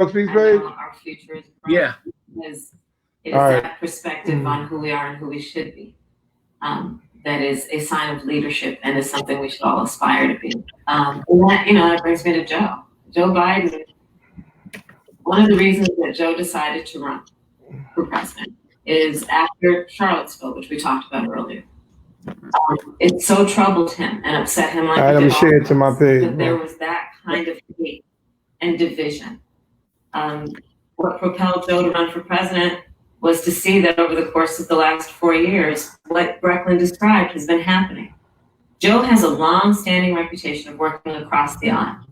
Speaks page. Our future is bright. Yeah. Is that perspective on who we are and who we should be. That is a sign of leadership and is something we should all aspire to be. And that, that brings me to Joe. Joe Biden. One of the reasons that Joe decided to run for president is after Charlottesville, which we talked about earlier. It so troubled him and upset him. Like, all right, I'm share it to my page. That there was that kind of hate and division. What propelled Joe to run for president was to see that over the course of the last 4 years, what Brecklin described has been happening. Joe has a long-standing reputation of working across the aisle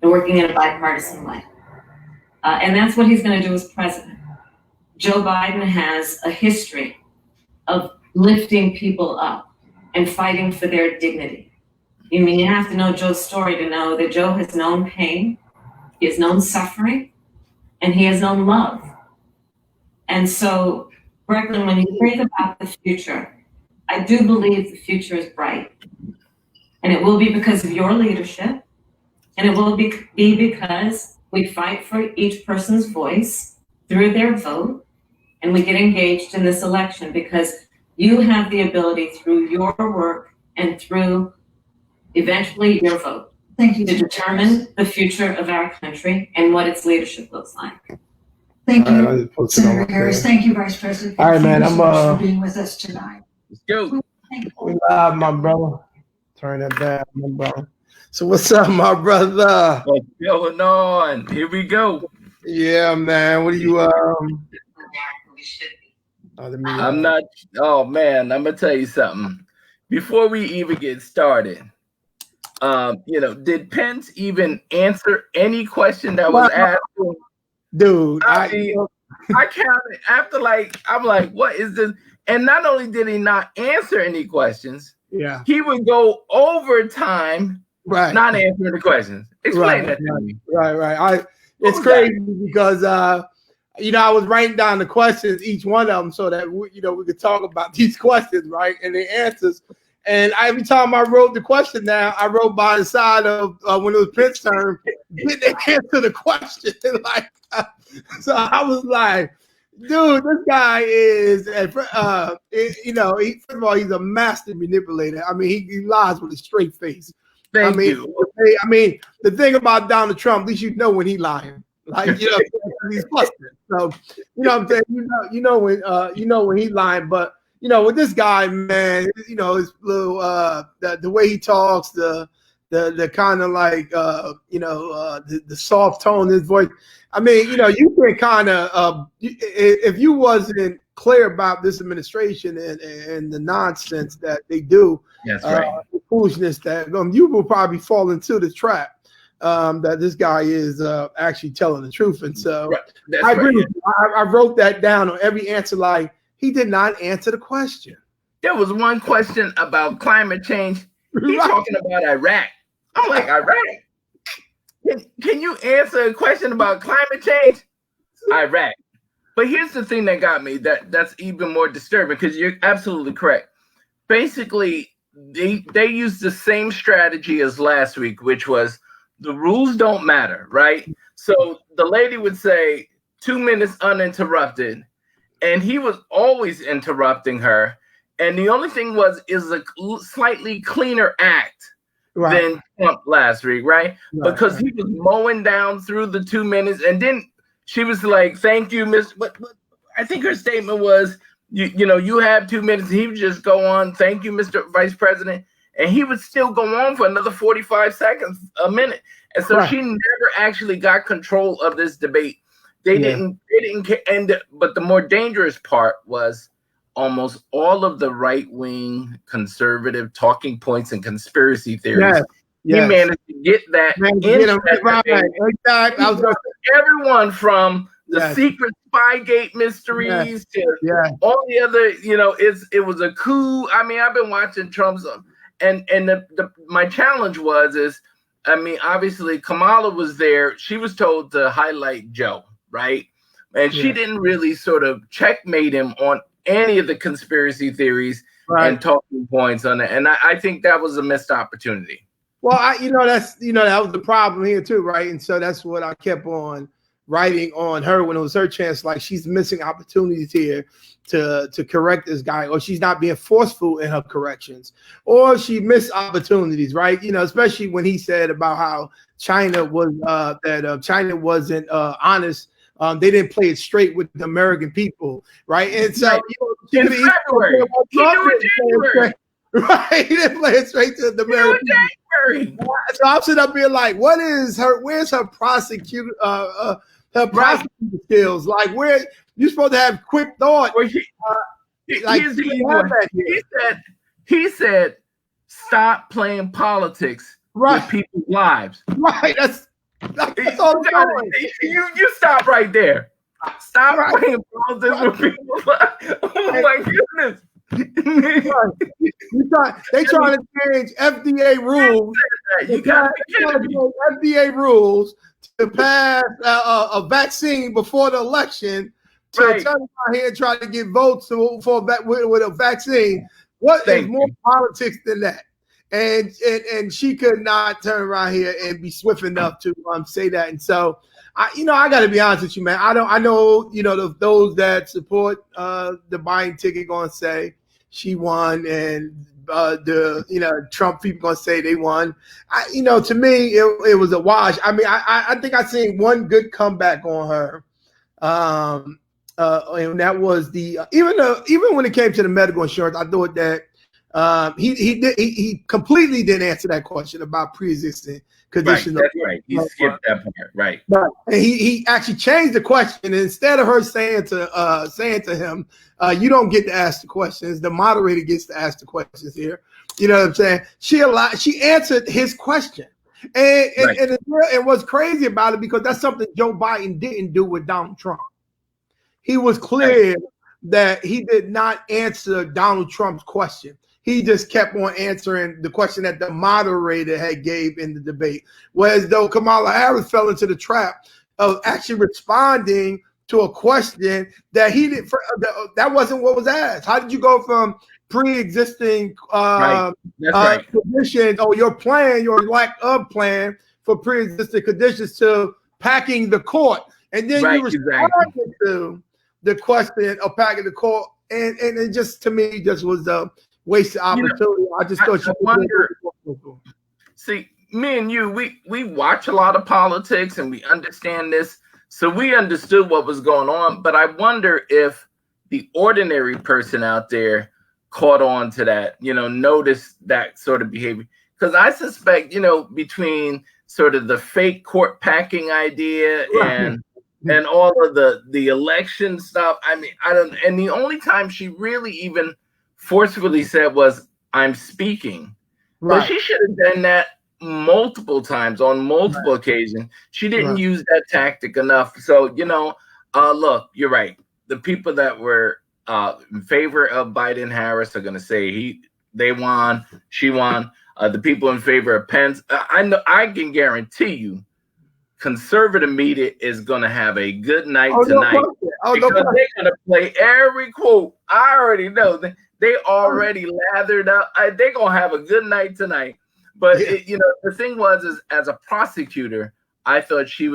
and working in a bipartisan way. And that's what he's going to do as president. Joe Biden has a history of lifting people up and fighting for their dignity. You have to know Joe's story to know that Joe has known pain, he has known suffering, and he has known love. And so, Brecklin, when you think about the future, I do believe the future is bright. And it will be because of your leadership, and it will be because we fight for each person's voice through their vote, and we get engaged in this election because you have the ability through your work and through eventually your vote to determine the future of our country and what its leadership looks like. Thank you, Senator Harris. Thank you, Vice President. All right, man. I'm for being with us tonight. Let's go. We live, my brother. Turn that down, my brother. So what's up, my brother? What's going on? Here we go. Yeah, man. What are you? I'm not. Oh man, I'm gonna tell you something. Before we even get started, did Pence even answer any question that was asked? Dude, I counted after I'm like, what is this? And not only did he not answer any questions, he would go overtime, not answering the questions. Explain that to me. Right. It's crazy because I was writing down the questions, each one of them, so that we could talk about these questions, right, and the answers. And every time I wrote the question down, I wrote by the side of when it was Pence's turn, did they answer the question? So I was like, dude, this guy is, first of all, he's a master manipulator. I mean, he lies with a straight face. Thank you. I mean, the thing about Donald Trump, at least you know when he's lying. He's busted. So, what I'm saying? When he's lying, but with this guy, man, his little the way he talks, the kind of the soft tone in his voice. I mean, you can kind of if you wasn't clear about this administration and the nonsense that they do, that's right, the foolishness that you will probably fall into the trap that this guy is actually telling the truth. And so I agree with you. I wrote that down on every answer. Like, he did not answer the question. There was one question about climate change. He's talking about Iraq. I'm like, Iraq? Can you answer a question about climate change? Iraq. But here's the thing that got me that's even more disturbing, because you're absolutely correct. Basically, they used the same strategy as last week, which was the rules don't matter, right? So the lady would say 2 minutes uninterrupted, and he was always interrupting her. And the only thing is a slightly cleaner act than Trump last week, right? Because he was mowing down through the 2 minutes, and then she was like, "Thank you, Miss." But I think her statement was, "You have 2 minutes." He would just go on, "Thank you, Mr. Vice President," and he would still go on for another 45 seconds, a minute. And so she never actually got control of this debate. They didn't care. But the more dangerous part was almost all of the right-wing conservative talking points and conspiracy theories. He managed to get that. Everyone from the secret Spygate mysteries to all the other, it was a coup. I mean, I've been watching Trump's, and my challenge is, obviously Kamala was there. She was told to highlight Joe, right? And she didn't really sort of checkmate him on any of the conspiracy theories and talking points on it. And I think that was a missed opportunity. Well, that was the problem here too, right? And so that's what I kept on writing on her when it was her chance, like she's missing opportunities here to correct this guy, or she's not being forceful in her corrections, or she missed opportunities, right? Especially when he said about how China was China wasn't honest. They didn't play it straight with the American people, right? And so in February, he knew in January. Right, he didn't play it straight to the American people. So I'm sitting up here like, where's her prosecutor skills? Like, where you're supposed to have quick thought. He said, stop playing politics with people's lives. Right, that's all I'm doing. You stop right there. Stop playing politics with people's lives. Oh my goodness. They trying to change FDA rules. You got FDA rules to pass a vaccine before the election to turn around here and try to get votes with a vaccine. What is more politics than that? And she could not turn around here and be swift enough to say that. And so I got to be honest with you, man. I know those that support the Biden ticket going to say she won, and Trump people going to say they won. To me, it was a wash. I mean, I think I seen one good comeback on her, and that was the even when it came to the medical insurance, I thought that he completely didn't answer that question about pre-existing conditions. Right, that's right. He skipped that part. Right. But he actually changed the question, and instead of her saying to him, "You don't get to ask the questions. The moderator gets to ask the questions here." You know what I'm saying? She answered his question, and what's crazy about it, because that's something Joe Biden didn't do with Donald Trump. He was clear that he did not answer Donald Trump's question. He just kept on answering the question that the moderator had gave in the debate. Whereas though Kamala Harris fell into the trap of actually responding to a question that he didn't. That wasn't what was asked. How did you go from pre-existing conditions, or your plan, your lack of plan for pre-existing conditions, to packing the court, and then you responded to the question of packing the court, and it just, to me, just was a wasted opportunity. I just thought you wonder. See, me and you, we watch a lot of politics and we understand this, so we understood what was going on. But I wonder if the ordinary person out there caught on to that, noticed that sort of behavior. Because I suspect, between sort of the fake court packing idea and all of the election stuff, I mean, I don't. And the only time she really even forcefully said was, "I'm speaking." Right. But she should have done that multiple times on multiple occasions. She didn't use that tactic enough. So, look, you're right. The people that were in favor of Biden Harris are going to say they won, she won. The people in favor of Pence, I can guarantee you, conservative media is going to have a good night tonight, because they're going to play every quote. I already know they already lathered up. They're going to have a good night tonight. But the thing was, is as a prosecutor, I thought she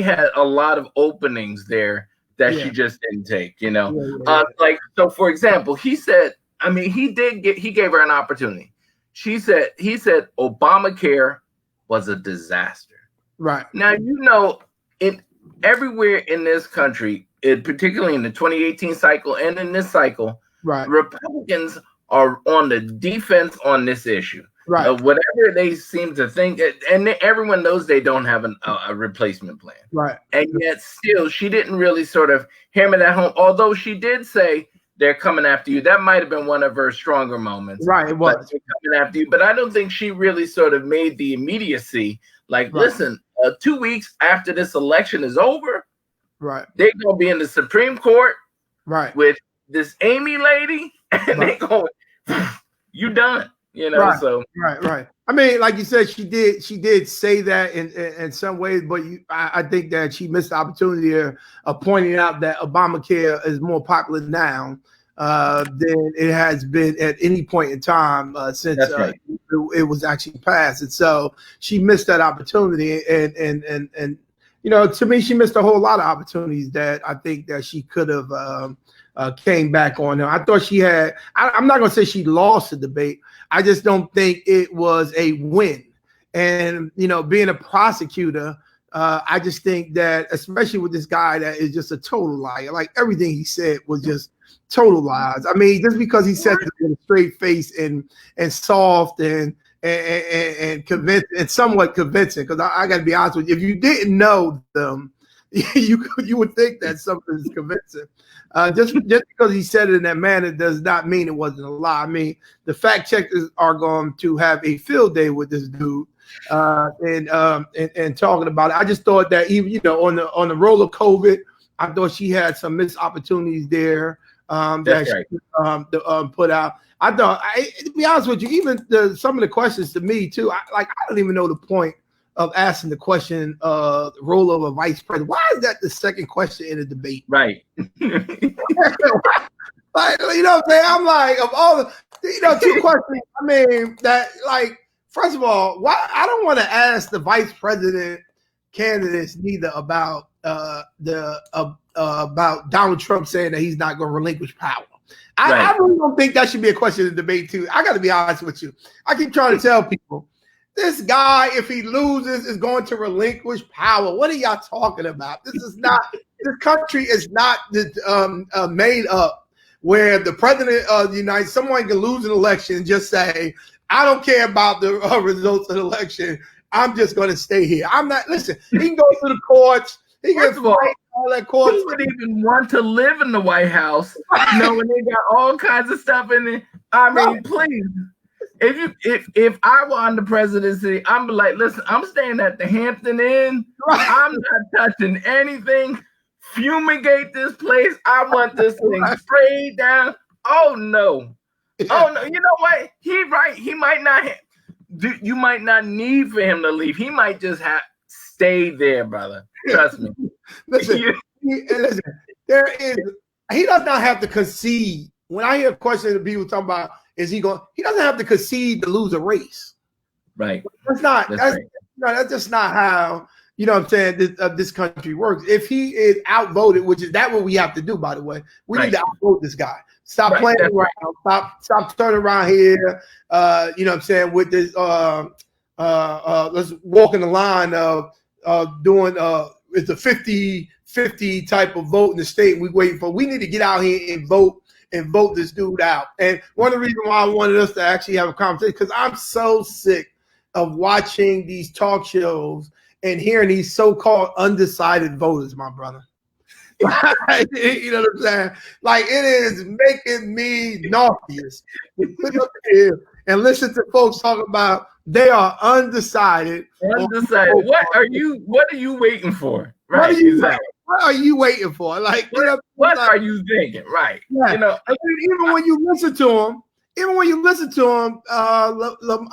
had a lot of openings there that she just didn't take. Like, so for example, he said, he gave her an opportunity. He said Obamacare was a disaster. Right. Now, everywhere in this country, particularly in the 2018 cycle and in this cycle, Republicans are on the defense on this issue. Right. Whatever they seem to think, and everyone knows they don't have a replacement plan. Right. And yet still, she didn't really sort of hammer that home, although she did say, "They're coming after you." That might have been one of her stronger moments. Right, it was. They're coming after you. But I don't think she really sort of made the immediacy. Like, listen, 2 weeks after this election is over, they're going to be in the Supreme Court with this Amy lady, and they're going, "You done." So. Right. I mean, like you said, she did say that in some ways, but I think that she missed the opportunity of pointing out that Obamacare is more popular now than it has been at any point in time since it was actually passed. And so she missed that opportunity. And to me, she missed a whole lot of opportunities that I think that she could have came back on her. I thought she had. I'm not going to say she lost the debate. I just don't think it was a win. And being a prosecutor, I just think that, especially with this guy that is just a total liar, like everything he said was just total lies. I mean, just because he said it with a straight face and soft and convincing and somewhat convincing, because I got to be honest with you, if you didn't know them, you would think that something is convincing. Just because he said it in that manner does not mean it wasn't a lie. I mean, the fact checkers are going to have a field day with this dude and talking about it. I just thought that even on the roll of COVID, I thought she had some missed opportunities there that she put out. I thought, to be honest with you, even some of the questions to me too, I don't even know the point of asking the question, the role of a vice president. Why is that the second question in a debate? Right. Like, what I'm saying? I'm like, of all the, two questions, I mean, that, like, first of all, why I don't want to ask the vice president candidates neither about about Donald Trump saying that he's not going to relinquish power. I really don't think that should be a question in the debate too. I got to be honest with you. I keep trying to tell people, this guy, if he loses, is going to relinquish power. What are y'all talking about? This country is not made up where the president of the United States, someone can lose an election and just say, I don't care about the results of the election. I'm just going to stay here. I'm not, listen, he can go to the courts. He can fight all that courts. Who would even want to live in the White House knowing they got all kinds of stuff in it? I mean, please. If I were on the presidency, I'm like, listen, I'm staying at the Hampton Inn. Right. I'm not touching anything. Fumigate this place. I want this thing sprayed down. Oh no. Yeah. Oh no. You know what? He might not you might not need for him to leave. He might just have stay there, brother. Trust me. Listen, he does not have to concede. When I hear questions of people talking about, he doesn't have to concede to lose a race. Right. That's just not how, what I'm saying, this country works. If he is outvoted, which is what we have to do, by the way, we need to outvote this guy. Stop playing around. Stop turning around here. What I'm saying, with this let's walk in the line of doing it's a 50-50 type of vote in the state we need to get out here and vote this dude out. And one of the reasons why I wanted us to actually have a conversation, because I'm so sick of watching these talk shows and hearing these so-called undecided voters, my brother. You know what I'm saying? Like, it is making me nauseous to sit up here and listen to folks talk about they are undecided. Undecided. What are you waiting for? Right. What are you waiting for? Like, what are you thinking? Right. Yeah. Even when you listen to him,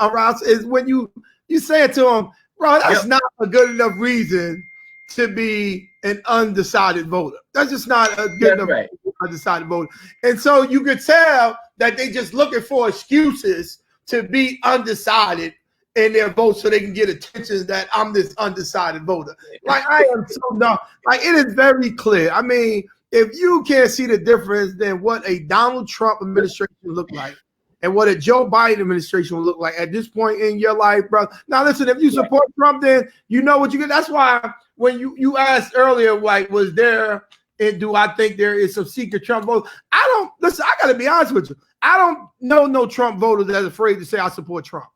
around is when you say it to him, bro, that's not a good enough reason to be an undecided voter. That's just not a good enough undecided voter. And so you could tell that they just looking for excuses to be undecided in their vote so they can get attention that I'm this undecided voter. Like, I am so dumb. Like, it is very clear. I mean, if you can't see the difference, then what a Donald Trump administration look like and what a Joe Biden administration will look like at this point in your life, bro. Now, listen, if you support Trump, then you know what you get. That's why when you asked earlier, like, was there, and do I think there is some secret Trump vote? I got to be honest with you. I don't know no Trump voters that's afraid to say I support Trump.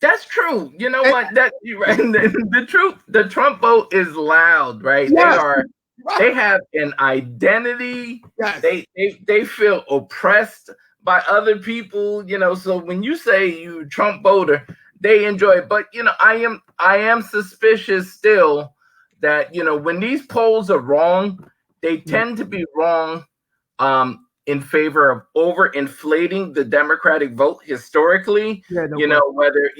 That's true. You know what? You're right. The truth, the Trump vote is loud, right? Yes. They have an identity. Yes. They feel oppressed by other people, so when you say you Trump voter, they enjoy it. But I am suspicious still that when these polls are wrong, they tend to be wrong in favor of overinflating the Democratic vote historically. Whether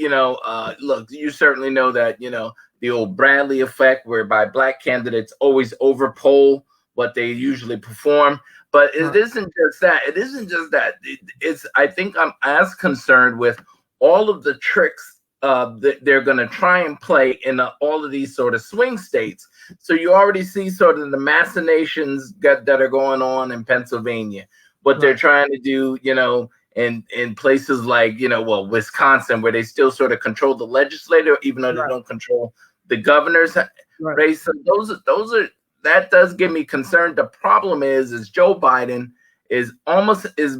look, you certainly know that the old Bradley effect, whereby black candidates always overpoll what they usually perform. But it isn't just that. I think I'm as concerned with all of the tricks they're going to try and play in all of these sort of swing states. So you already see sort of the machinations that are going on in Pennsylvania, what they're trying to do, in places like, Wisconsin, where they still sort of control the legislature, even though they don't control the governor's race. So that does give me concern. The problem is Joe Biden is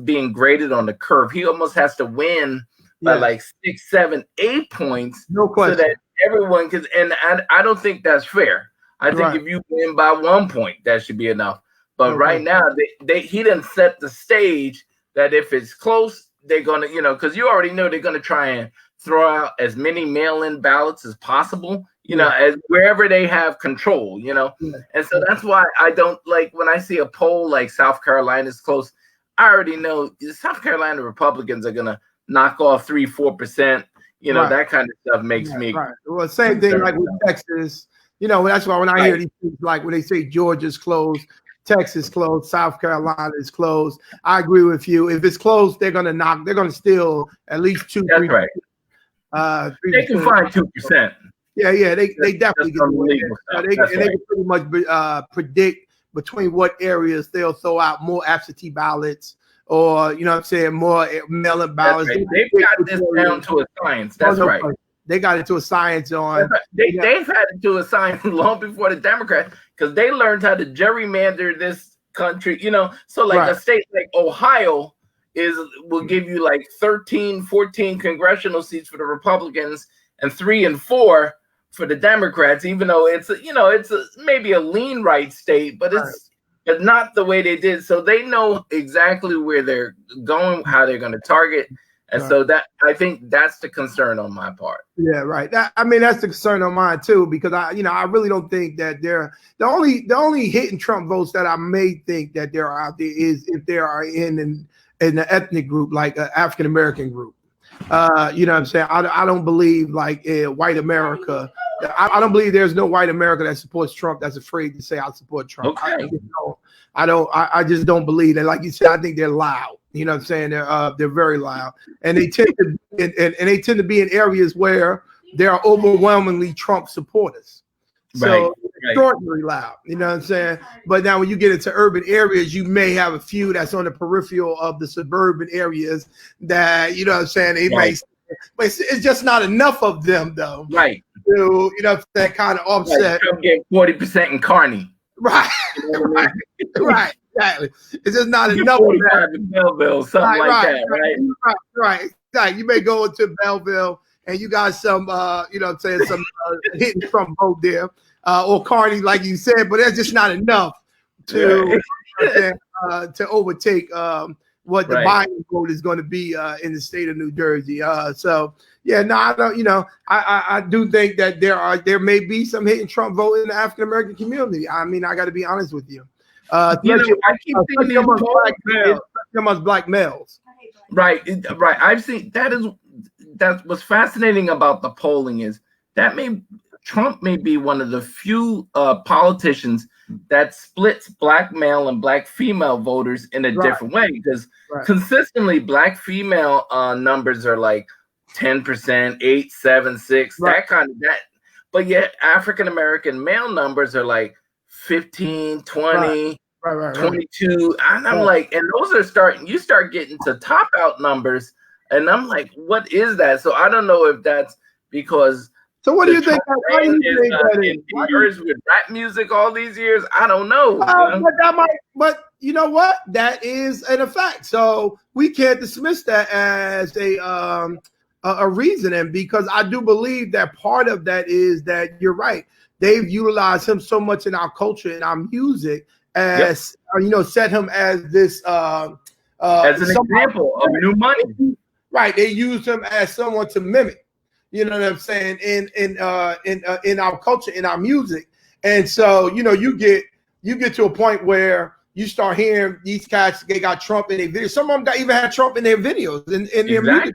being graded on the curve. He almost has to win by like 6, 7, 8 points, no question, so that everyone can. And I don't think that's fair. I think if you win by 1 point, that should be enough. But now, he didn't set the stage that if it's close, they're gonna, because you already know they're gonna try and throw out as many mail-in ballots as possible, as wherever they have control, And so that's why I don't like when I see a poll like South Carolina's close. I already know the South Carolina Republicans are gonna knock off 3-4%. That kind of stuff makes me. Well, same thing like with Texas. That's why when I hear these things like when they say Georgia's closed, Texas closed, South Carolina is closed. I agree with you. If it's closed, they're gonna steal at least 2, 3. That's right. They can find 2%. Yeah, they definitely can do it. They can pretty much predict between what areas they'll throw out more absentee ballots or more mail-in ballots. Right. They've got this down to a science. That's right. They got it to a science on. They've had it to a science long before the Democrats, because they learned how to gerrymander this country. So like a state like Ohio will give you like 13, 14 congressional seats for the Republicans and 3 and 4 for the Democrats. Even though it's maybe a lean right state, but it's not the way they did. So they know exactly where they're going, how they're going to target. And so that I think that's the concern on my part. Yeah, right. That's the concern on mine too, because I really don't think that they're the only hitting Trump votes that I may think that there are out there is if there are in the ethnic group, like an African American group. You know what I'm saying? I don't believe like white America. I don't believe there's no white America that supports Trump that's afraid to say I support Trump. Okay. I just don't believe that. Like you said, I think they're loud. You know what I'm saying? They're very loud, and they tend to be in areas where there are overwhelmingly Trump supporters. So extraordinarily loud. You know what I'm saying? But now when you get into urban areas, you may have a few that's on the peripheral of the suburban areas that, you know what I'm saying, they may, but it's just not enough of them though. Right. To, that kind of offset. Like get 40% in Carney. Right. Right. Exactly. It's just not enough of that. In Belleville, something like that, right? Right. Exactly. You may go into Belleville and you got some, some hitting Trump vote there, or Carney, like you said, but that's just not enough to overtake what the Biden vote is going to be in the state of New Jersey. I don't. I do think that there may be some hitting Trump vote in the African American community. I got to be honest with you. I keep thinking amongst black males. Right. I've seen that's what's fascinating about the polling is that Trump may be one of the few politicians that splits black male and black female voters in a different way, because consistently black female numbers are like 10%, 8, 7, 6, that kind of that. But yet African American male numbers are like 15, 20, 22. And I'm like, and those are you start getting to top out numbers. And I'm like, what is that? So I don't know if that's because. So what do you think? Why do you think that is? Years with rap music all these years, I don't know. But you know what? That is an effect. So we can't dismiss that as a reasoning, because I do believe that part of that is that you're right. They've utilized him so much in our culture and our music as set him as this as an example of new money. Right. They used him as someone to mimic. You know what I'm saying? In our culture, in our music. And so, you get to a point where you start hearing these cats, they got Trump in their videos. Some of them even had Trump in their videos in their music.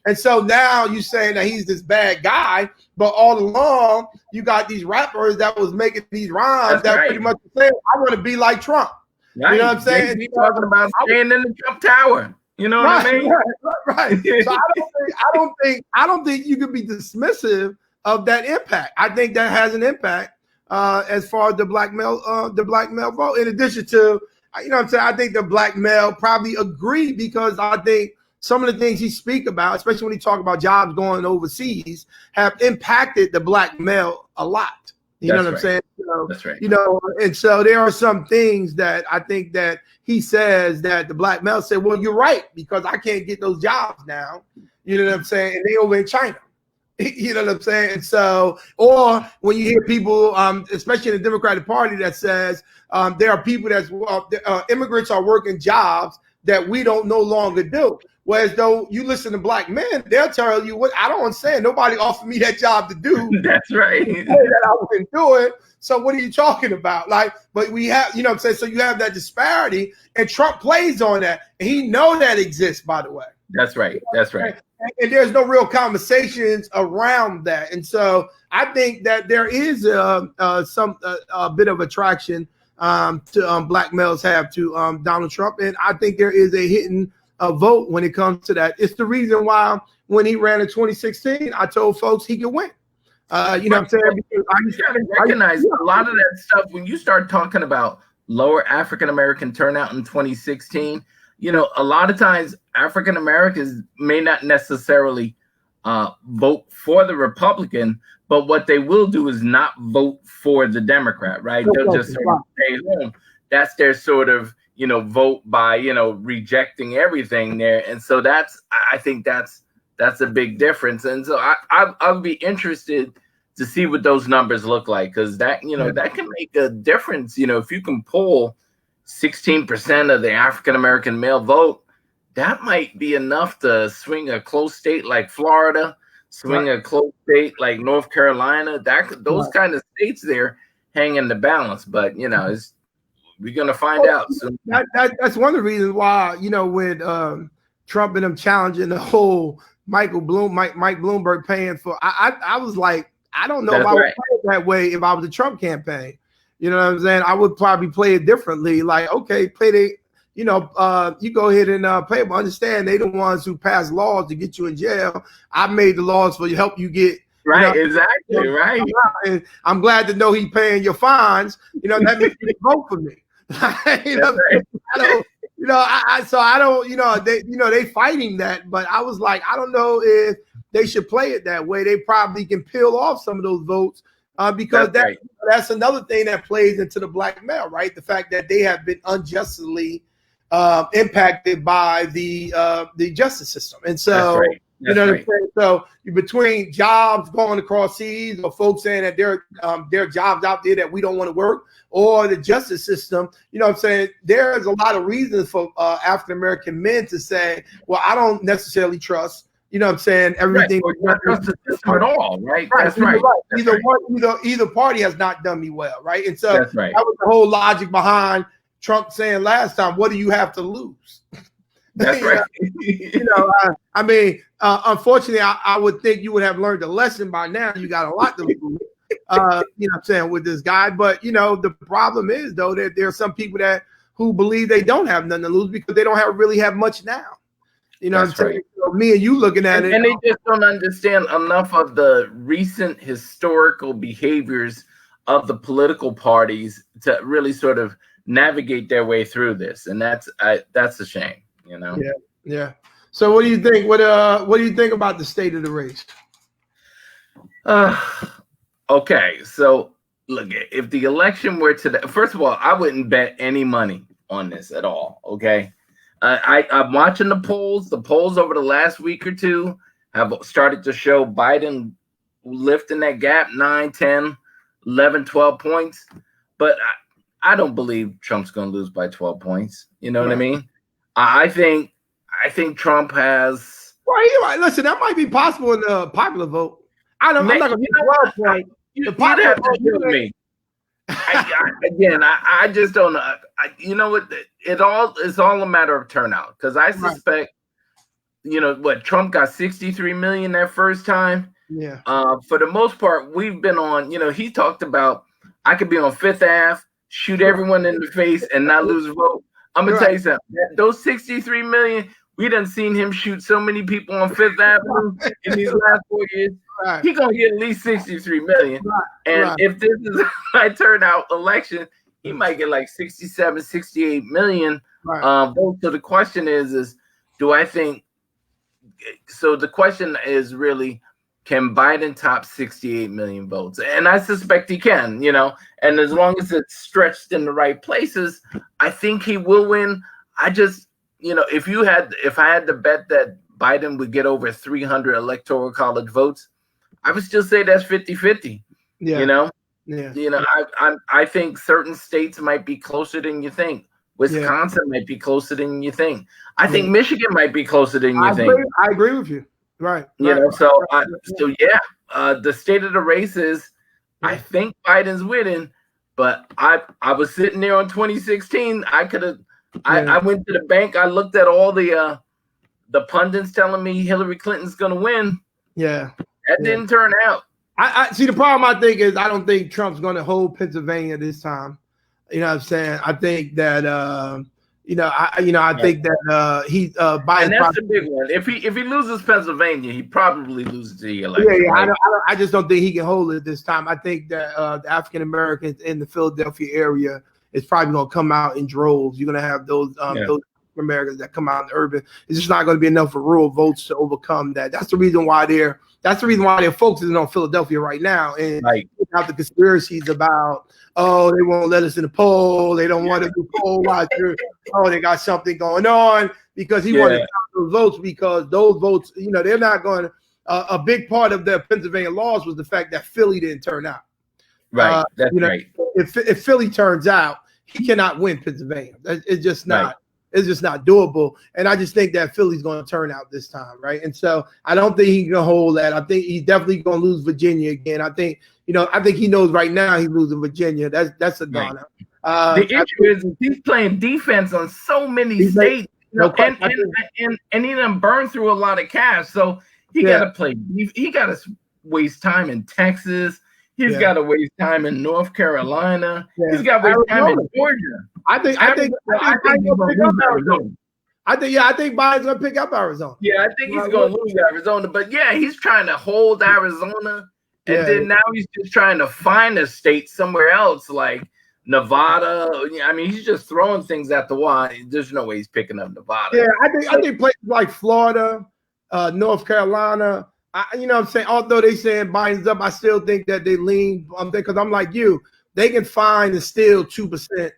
And so now you're saying that he's this bad guy, but all along you got these rappers that was making these rhymes that pretty much said, I want to be like Trump. Right. You know what I'm saying? He's talking about staying in the Trump Tower. You know what I mean? Right. So I don't think you could be dismissive of that impact. I think that has an impact as far as the black male vote. In addition to, you know what I'm saying, I think the black male probably agree because I think some of the things he speak about, especially when he talk about jobs going overseas, have impacted the black male a lot. You know what I'm saying? So, that's right. You know, and so there are some things that I think that he says that the black male said, well, you're right, because I can't get those jobs now. You know what I'm saying? And they over in China. You know what I'm saying? And so, or when you hear people, especially in the Democratic Party, that says there are people that's immigrants are working jobs that we don't no longer do. Whereas though you listen to black men, they'll tell you what I don't understand. Nobody offered me that job to do. That's right. That I wasn't doing. So what are you talking about? Like, but we have, you know what I'm saying? So you have that disparity, and Trump plays on that. And he know that exists, by the way. That's right. That's right. And there's no real conversations around that. And so I think that there is a bit of attraction to black males have to Donald Trump. And I think there is a hidden vote when it comes to that. It's the reason why when he ran in 2016, I told folks he could win. You know what I'm saying? You got to recognize a lot of that stuff when you start talking about lower African American turnout in 2016. You know, a lot of times African Americans may not necessarily vote for the Republican, but what they will do is not vote for the Democrat, right? They'll just sort of stay home. That's their sort of, you know, vote by, you know, rejecting everything there. And so I think that's a big difference. And so I'll be interested to see what those numbers look like, because that, you know, that can make a difference. You know, if you can pull 16% of the African-American male vote, that might be enough to swing a close state like Florida, swing a close state like North Carolina. Those kind of states there hang in the balance. But, you know, we're going to find out soon. That's one of the reasons why, you know, with Trump and them challenging the whole Mike Bloomberg paying for, I was like, I don't know if I would play it that way if I was a Trump campaign. You know what I'm saying? I would probably play it differently. Like, okay, you go ahead and play it, but understand they the ones who pass laws to get you in jail. I made the laws for you, help you get right. Exactly right. And I'm glad to know he's paying your fines. You know, that means you vote for me. You know, I don't. You know, they fighting that, but I was like, I don't know if they should play it that way. They probably can peel off some of those votes. Because that's another thing that plays into the black male, right? The fact that they have been unjustly impacted by the justice system, and so you know what I'm saying. So between jobs going across seas, or folks saying that there are jobs out there that we don't want to work, or the justice system, you know what I'm saying. There is a lot of reasons for African American men to say, well, I don't necessarily trust. You know what I'm saying? Everything not trust the system at all, right? That's right. Either party has not done me well, right? And so that was the whole logic behind Trump saying last time, "What do you have to lose?" That's right. You know, I mean, unfortunately, I would think you would have learned a lesson by now. You got a lot to lose. You know what I'm saying, with this guy. But you know, the problem is though that there are some people who believe they don't have nothing to lose because they don't really have much now. You know what I'm saying? So me and you looking at it. And they just don't understand enough of the recent historical behaviors of the political parties to really sort of navigate their way through this. And that's a shame, you know? Yeah. So what do you think? What do you think about the state of the race? Okay. So look, if the election were today, first of all, I wouldn't bet any money on this at all. Okay. I'm watching the polls. The polls over the last week or two have started to show Biden lifting that gap 9, 10, 11, 12 points. But I don't believe Trump's going to lose by 12 points. You know what I mean? I think Trump has. Well, listen, that might be possible in the popular vote. I'm not going to be 12 points. You'd have to shoot me. I just don't know. You know what? It's all a matter of turnout, because I suspect, you know what, Trump got 63 million that first time. Yeah. For the most part, we've been on. You know, he talked about I could be on Fifth Ave, shoot everyone in the face, and not lose a vote. I'm gonna tell you something. Those 63 million We done seen him shoot so many people on Fifth Avenue in these last 4 years. Right. He gonna get at least 63 million. Right. And Right. if this is a high turnout election, he might get like 67, 68 million votes. So the question is do I think? So the question is really, can Biden top 68 million votes? And I suspect he can, and as long as it's stretched in the right places, I think he will win. I just, if I had to bet that Biden would get over 300 electoral college votes, I would still say that's 50-50. Yeah. I think certain states might be closer than you think. Wisconsin might be closer than you think. I think Michigan might be closer than you think. I agree with you. Right. The state of the race is, I think Biden's winning, but I was sitting there on 2016. I went to the bank. I looked at all the pundits telling me Hillary Clinton's going to win. Yeah. That didn't turn out. I see. The problem I think is I don't think Trump's going to hold Pennsylvania this time. You know what I'm saying? I think that I think that he Biden. And that's the big one. If he loses Pennsylvania, he probably loses the election. Yeah. Right? I just don't think he can hold it this time. I think that the African Americans in the Philadelphia area is probably going to come out in droves. You're going to have those Americans that come out in the urban. It's just not going to be enough for rural votes to overcome that. That's the reason why they're focusing on Philadelphia right now, and have the conspiracies about, they won't let us in the poll. They don't want to do poll watchers. They got something going on, because he wanted to count those votes, because those votes, they're not going to. A big part of the Pennsylvania laws was the fact that Philly didn't turn out. Right. That's right. If Philly turns out, he cannot win Pennsylvania. It's just not. Right. It's just not doable. And I just think that Philly's going to turn out this time, right? And so I don't think he can hold that. I think he's definitely going to lose Virginia again. I think he knows right now he's losing Virginia. That's a goner. The issue is he's playing defense on so many states, and he done burned through a lot of cash. So he got to play. He got to waste time in Texas. He's got to waste time in North Carolina. Yeah. He's got to waste time in Georgia. I think Biden's gonna pick up Arizona. Yeah, I think he's gonna lose Arizona. But he's trying to hold Arizona, and then now he's just trying to find a state somewhere else, like Nevada. I mean, he's just throwing things at the wall. There's no way he's picking up Nevada. Yeah, I think places like Florida, North Carolina. You know what I'm saying? Although they saying Biden's up, I still think that they lean. Because I'm like you, they can find and steal 2%.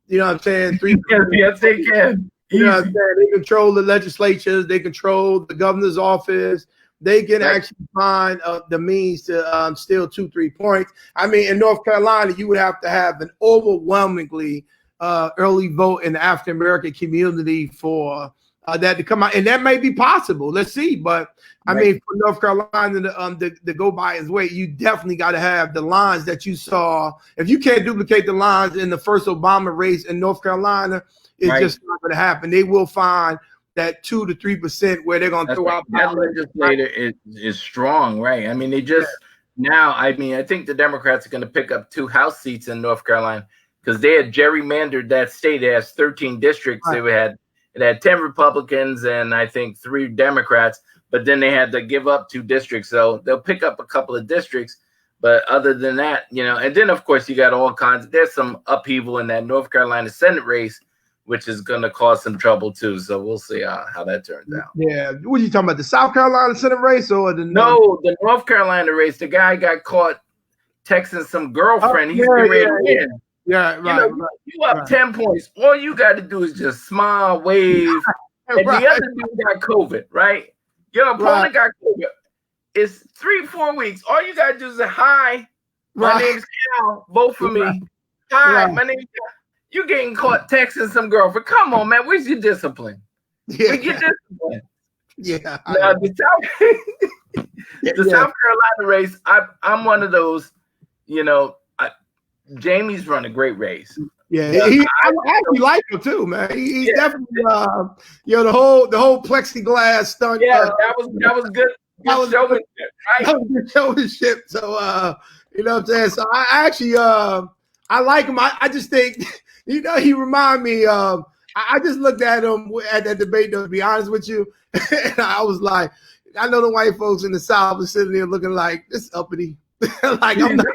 You know what I'm saying? 3%. Yes, they can. You know what I'm saying? They control the legislatures. They control the governor's office. They can actually find the means to steal 2-3 points. I mean, in North Carolina, you would have to have an overwhelmingly early vote in the African American community for that to come out, and that may be possible. Let's see. But I mean, for North Carolina to go by his way, you definitely got to have the lines that you saw. If you can't duplicate the lines in the first Obama race in North Carolina, it's just not going to happen. They will find that 2 to 3% where they're going to throw out. That legislator is strong, right? I mean, they just now. I mean, I think the Democrats are going to pick up 2 House seats in North Carolina because they had gerrymandered that state. It has 13 districts. Right. It had 10 Republicans and I think 3 Democrats, but then they had to give up 2 districts. So they'll pick up a couple of districts. But other than that, and then, of course, you got all kinds. There's some upheaval in that North Carolina Senate race, which is going to cause some trouble, too. So we'll see how that turns out. Yeah. What are you talking about, the South Carolina Senate race or the the North Carolina race? The guy got caught texting some girlfriend. He's getting ready to win. Yeah, right. You up 10 points. All you got to do is just smile, wave. And the other dude got COVID, right? Your opponent got COVID. It's 3-4 weeks. All you got to do is say, hi, my name's Cal. Vote for me. Hi, my name's Cal. You getting caught texting some girlfriend. Come on, man. Where's your discipline? Yeah. Where's your discipline? Yeah. Now, the South Carolina race, I'm one of those, Jamie's run a great race. Yeah, I actually like him too, man. He's definitely, the whole plexiglass stunt. Yeah, that was good. That was showmanship, right? That was good showmanship. So, you know what I'm saying. So I actually, I like him. I just think, he remind me of I just looked at him at that debate, though, to be honest with you. And I was like, I know the white folks in the South are sitting there looking like this uppity. Like, I'm not.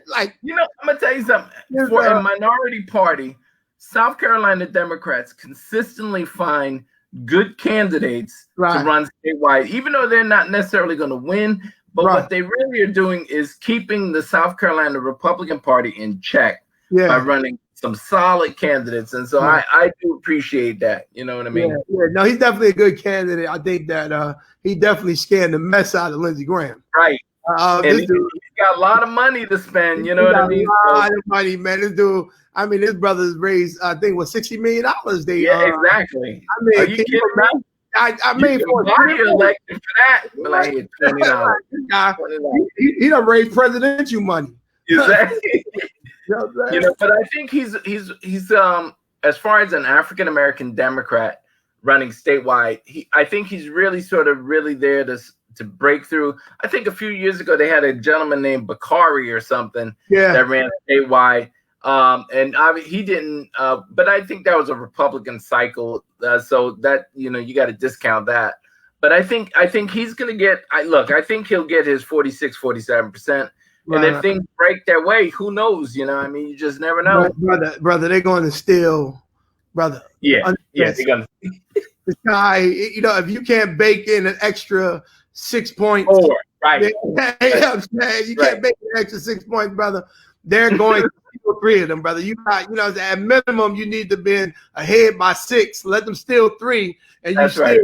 Like, I'm gonna tell you something. For a minority party, South Carolina Democrats consistently find good candidates to run statewide, even though they're not necessarily going to win. But what they really are doing is keeping the South Carolina Republican Party in check by running some solid candidates. And so I do appreciate that. You know what I mean? Yeah. No, he's definitely a good candidate. I think that he definitely scanned the mess out of Lindsey Graham. Right. And he's got a lot of money to spend. You know what I mean? A lot of money, man. This dude, I mean, his brother's raised, I think, $60 million. Exactly. I mean, are you kidding me? I made for elected for that. Like $20. He done raised presidential money. Exactly. But I think he's as far as an African American Democrat running statewide, I think he's really there to break through. I think a few years ago they had a gentleman named Bakari or something that ran statewide. And he didn't, but I think that was a Republican cycle. So that, you got to discount that. But I think he's going to get, I think he'll get his 46, 47%. And if things break their way, who knows? You just never know. Brother, they're going to steal, brother. Yeah, they're going to. This guy, if you can't bake in an extra 6 points. Right. You can't make an extra 6 points, brother. They're going to steal 3 of them, brother. You got, at minimum, you need to be ahead by 6. Let them steal 3, and That's right.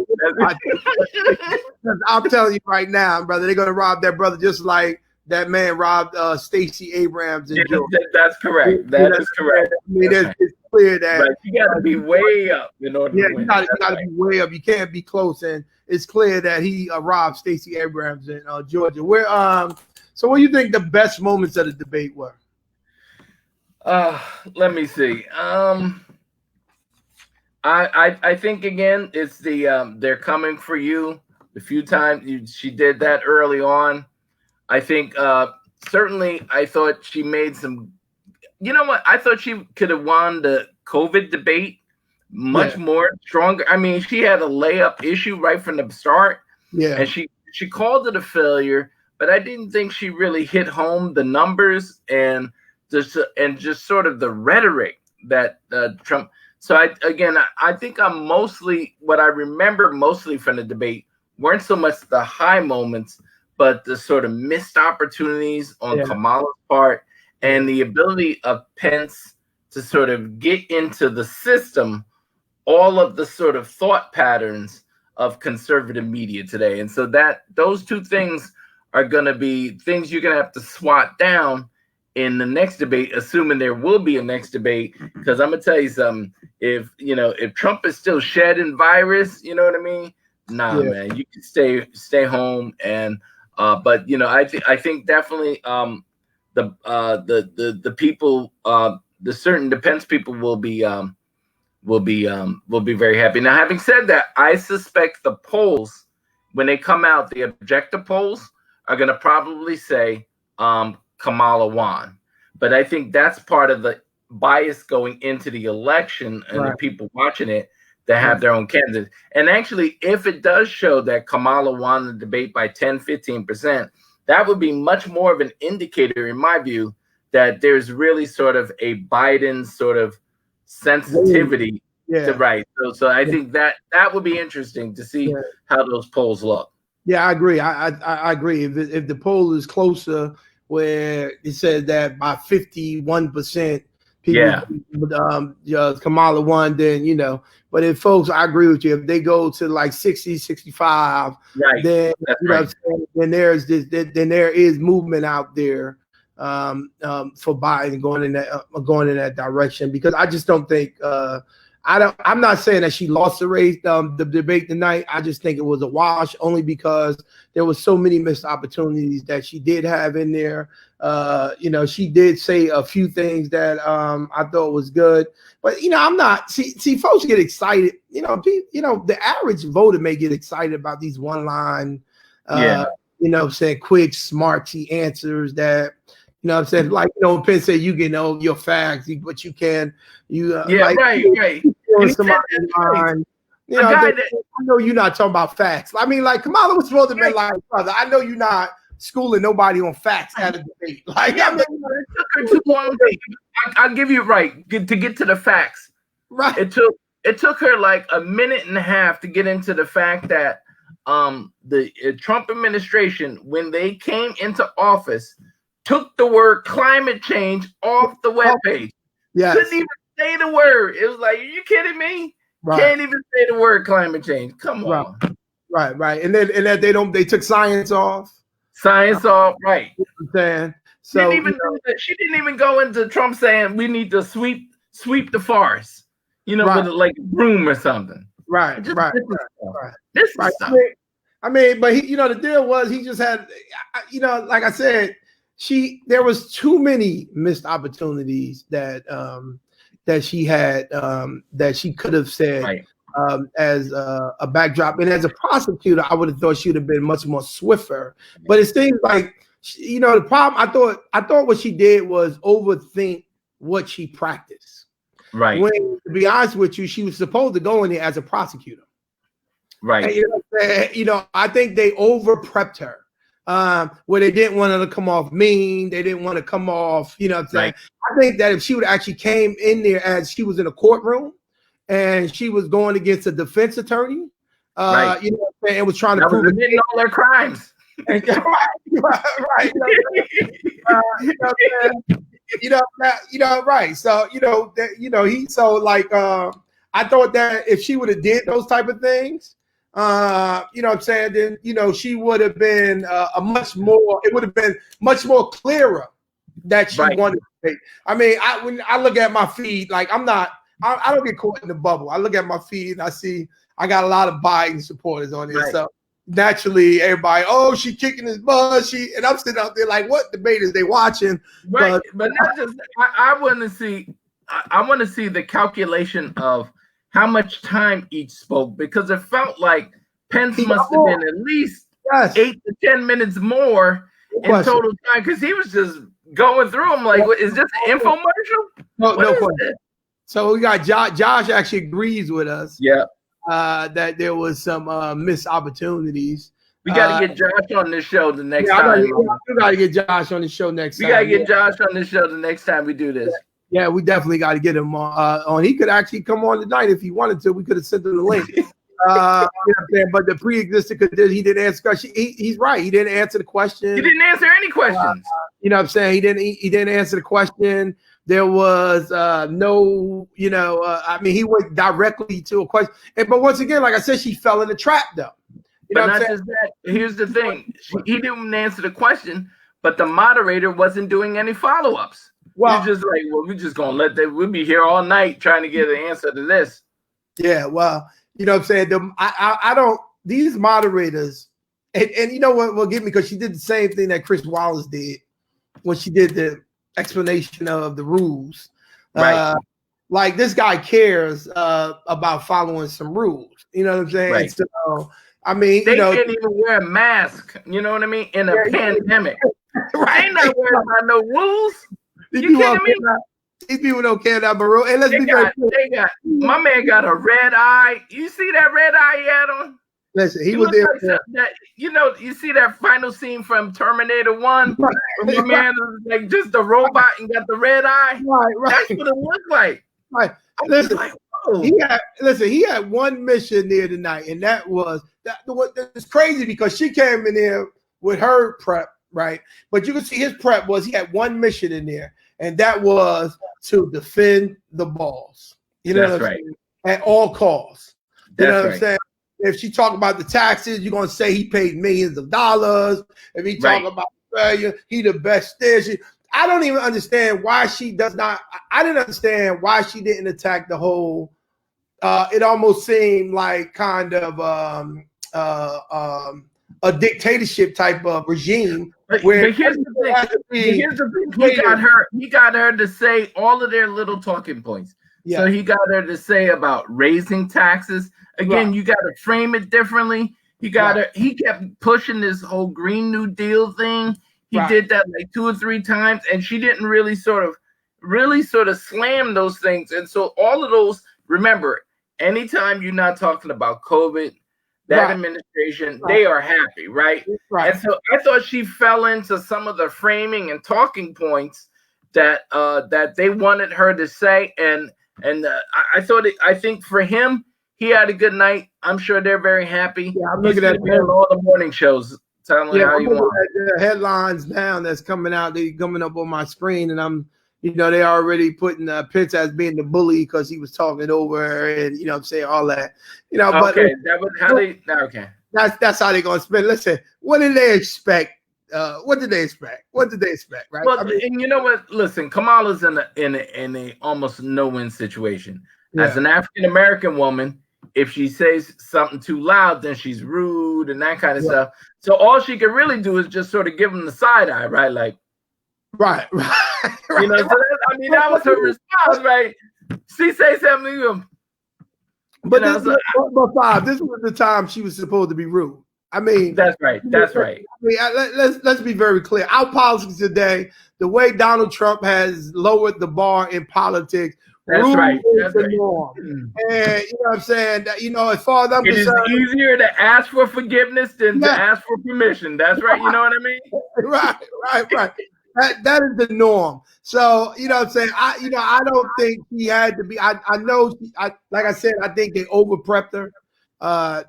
I'm telling you right now, brother, they're going to rob that brother just like that man robbed Stacey Abrams. That's correct. That is correct. I mean, it's clear that you got to be way up in order to win. You got to be way up. You can't be close, and it's clear that he robbed Stacey Abrams in Georgia. So what do you think the best moments of the debate were? Let me see. I think again it's the they're coming for you. The few times she did that early on, I think certainly I thought she made some. You know what? I thought she could have won the COVID debate much more stronger. I mean, she had a layup issue right from the start. Yeah, and she called it a failure, but I didn't think she really hit home the numbers and just sort of the rhetoric that Trump. So I think I'm mostly what I remember mostly from the debate weren't so much the high moments, but the sort of missed opportunities on Kamala's part and the ability of Pence to sort of get into the system all of the sort of thought patterns of conservative media today. And so those two things are going to be things you're going to have to swat down in the next debate, assuming there will be a next debate. Because I'm going to tell you something, if Trump is still shedding virus, you know what I mean? Nah, man, you can stay home. And but I think definitely the people, the certain defense people will be very happy. Now, having said that, I suspect the polls, when they come out, the objective polls are going to probably say Kamala won. But I think that's part of the bias going into the election and the people watching it that have their own candidates. And actually, if it does show that Kamala won the debate by 10, 15%, that would be much more of an indicator, in my view, that there's really sort of a Biden sort of sensitivity to right. So I think that would be interesting to see how those polls look. Yeah, I agree. I agree. If the poll is closer, where it says that by 51% people Kamala won, then But if folks, I agree with you. If they go to like 60, 65, then then there is movement out there for Biden going in that direction, because I just don't think I'm not saying that she lost the race, the debate tonight. I just think it was a wash, only because there was so many missed opportunities that she did have in there. She did say a few things that I thought was good, but I'm not. See, folks get excited. The average voter may get excited about these one line, saying quick, smarty answers that You know what I'm saying? Like, Penn said, you get your facts, but you can, right. And somebody line. I know you're not talking about facts. I mean, like, Kamala was supposed to be like, brother, I know you're not schooling nobody on facts at a debate. Like, it took her too long. I'll give you to get to the facts. Right. It took her like a minute and a half to get into the fact that the Trump administration, when they came into office, took the word climate change off the webpage. Yes. Couldn't even say the word. It was like, are you kidding me? Right. Can't even say the word climate change. Come on. Right. And then they took science off. Science off, right. You know what I'm saying? So she didn't even go into Trump saying we need to sweep the forest, with like a broom or something. Right. This is stuff. I mean, but the deal was he just had, like I said, there was too many missed opportunities that she had that she could have said as a backdrop. And as a prosecutor, I would have thought she would have been much more swifter. But it seems like the problem. I thought what she did was overthink what she practiced. Right. When, to be honest with you, she was supposed to go in there as a prosecutor. Right. And, I think they over prepped her. Where they didn't want her to come off mean, they didn't want to come off, what I'm saying? Right. I think that if she would actually came in there as she was in a courtroom and she was going against a defense attorney, right. And was trying to prove admitting all their crimes. right. Right. So, I thought that if she would have did those type of things, then, she would have been it would have been much more clearer that she wanted to make. I mean, when I look at my feed, like I don't get caught in the bubble. I look at my feed and I see I got a lot of Biden supporters on there. Right. So naturally everybody, she kicking his butt. And I'm sitting out there like, what debate is they watching? Right. But not just, I want to see the calculation of how much time each spoke, because it felt like Pence must have been at least 8 to 10 minutes more in total time, because he was just going through them like, is this an infomercial? No question. So we got Josh actually agrees with us. Yeah. That there was some missed opportunities. We got to get Josh on this show the next time. We got to get Josh on the show next time. We got to get Josh on the show the next time we do this. Yeah, we definitely got to get him on. He could actually come on tonight if he wanted to. We could have sent him the link. But the pre-existing condition, he didn't answer. He's right. He didn't answer the question. He didn't answer any questions. You know what I'm saying? He didn't answer the question. There was no, I mean, he went directly to a question. But once again, like I said, she fell in the trap, though. But not just that. Here's the thing. He didn't answer the question, but the moderator wasn't doing any follow-ups. Well, he's just like, we're just going to we'll be here all night trying to get an answer to this. Yeah, well, you know what I'm saying? I don't, these moderators, and you know what will get me, because she did the same thing that Chris Wallace did when she did the explanation of the rules. Right. Like, this guy cares about following some rules. You know what I'm saying? Right. So, I mean, they can't even wear a mask. You know what I mean? In a pandemic. Right. They not worried about no rules. You kidding me? These people don't care about rule. And let's be very clear. My man got a red eye. You see that red eye he had on? Listen, he was there. Like you see that final scene from Terminator 1? Right. My man was like just a robot and got the red eye. Right. That's what it looked like. Right. Listen, like, he had one mission there tonight, and that was it's crazy because she came in there with her prep, right? But you can see his prep was he had one mission in there, and that was to defend the balls. You know what I'm saying? At all costs. You know what I'm saying? If she talk about the taxes, you're gonna say he paid millions of dollars. If he talk about failure, he the best there. I don't even understand why she does not. I didn't understand why she didn't attack the whole. It almost seemed like kind of a dictatorship type of regime. But here's the thing. He got her to say all of their little talking points. Yeah. So he got her to say about raising taxes. Again, you got to frame it differently. He got her. He kept pushing this whole Green New Deal thing. He did that like 2 or 3 times, and she didn't really sort of slam those things. And so all of those, remember, anytime you're not talking about COVID, that administration, they are happy, right? And so I thought she fell into some of the framing and talking points that they wanted her to say, and I think for him, he had a good night. I'm sure they're very happy. Yeah, I'm looking at all the morning shows. Telling how you want. The headlines now that's coming out. They coming up on my screen, and I'm, they already putting Pitts as being the bully because he was talking over her, and I'm saying all that. But okay, that was how they. Okay, that's how they're gonna spend. Listen, what did they expect? What did they expect? Right? Well, and you know what? Listen, Kamala's in a almost no-win situation. As an African American woman, if she says something too loud, then she's rude and that kind of stuff. So all she can really do is just sort of give him the side eye, right? Like, right. So that was her response, right? She say something to him. But this was the time she was supposed to be rude. I mean, that's right. Let's be very clear. Our politics today, the way Donald Trump has lowered the bar in politics. That's right. That's the norm. And you know what I'm saying? As far as I'm concerned, it is easier to ask for forgiveness than to ask for permission. That's right. You know what I mean? Right. That is the norm. So, you know what I'm saying? I don't think he had to be. I know, like I said, I think they over prepped her.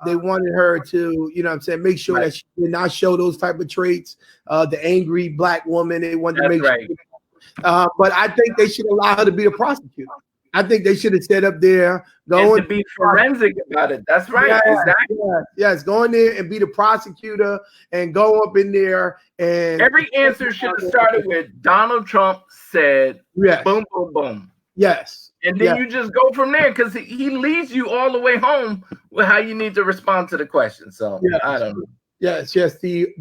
They wanted her to, make sure that she did not show those type of traits. The angry black woman, they wanted to make sure. But I think they should allow her to be a prosecutor. I think they should have set up there, go and be forensic about it. That's right. Exactly. Yes, go in there and be the prosecutor and go up in there. And every answer should have started with Donald Trump said, boom, boom, boom. Yes. And then you just go from there because he leads you all the way home with how you need to respond to the question. So I don't know. Yes. The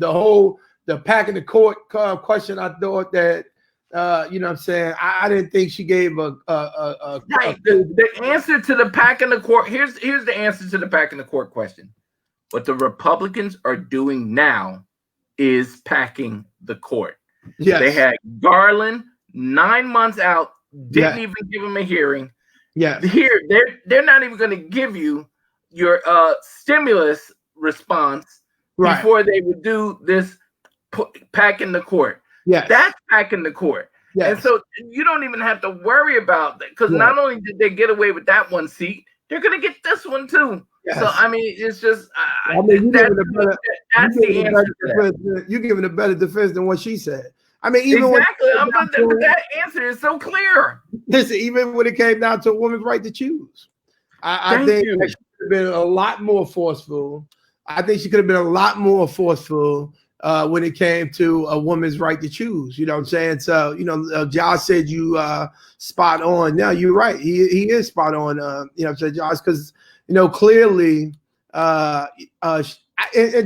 packing the court question, I thought that, you know what I'm saying? I didn't think she gave a the answer to the pack in the court. Here's the answer to the pack in the court question. What the Republicans are doing now is packing the court. Yes. They had Garland 9 months out, didn't even give him a hearing. Yeah. Here, they're not even going to give you your stimulus response before they would do this pack in the court. Yes. That's back in the court. Yes. And so you don't even have to worry about that because not only did they get away with that one seat, they're going to get this one too. Yes. So, I mean, it's just that's the answer. You're giving a better defense than what she said. I mean, even but that answer is so clear. Listen, even when it came down to a woman's right to choose, I think she could have been a lot more forceful. When it came to a woman's right to choose. You know what I'm saying? So, Josh said you spot on. Now, you're right. He is spot on, you know what I'm saying, Josh, because, clearly, and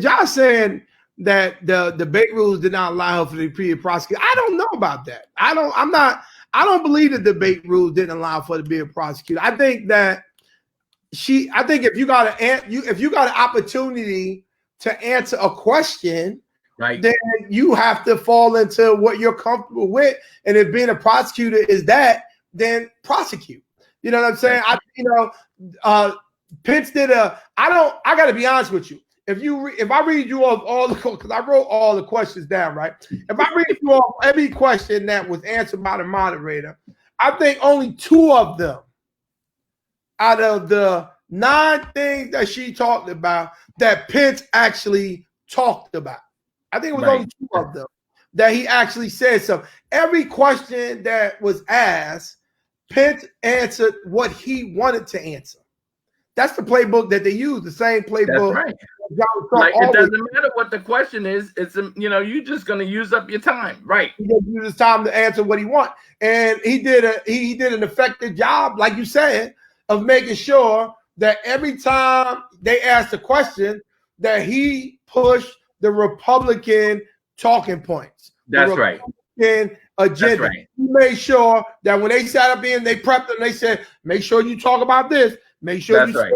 Josh saying that the debate rules did not allow her for the period prosecutor. I don't know about that. I don't believe the debate rules didn't allow for her to be a prosecutor. I think that if you got an opportunity to answer a question, right, then you have to fall into what you're comfortable with. And if being a prosecutor is that, then prosecute. You know what I'm saying? Pence did I got to be honest with you. If I read you off all the, because I wrote all the questions down, right? If I read you off every question that was answered by the moderator, I think only 2 of them out of the 9 things that she talked about that Pence actually talked about. I think it was only 2 of them that he actually said so. Every question that was asked, Pence answered what he wanted to answer. That's the playbook that they use, the same playbook. That's right. It doesn't matter what the question is. It's you're just going to use up your time, right? He just use his time to answer what he wants, and he did an effective job, like you said, of making sure that every time they asked a question, that he pushed the Republican talking points. That's right. Agenda. That's right. He made sure that when they sat up in, they prepped them. They said, "Make sure you talk about this. Make sure say this.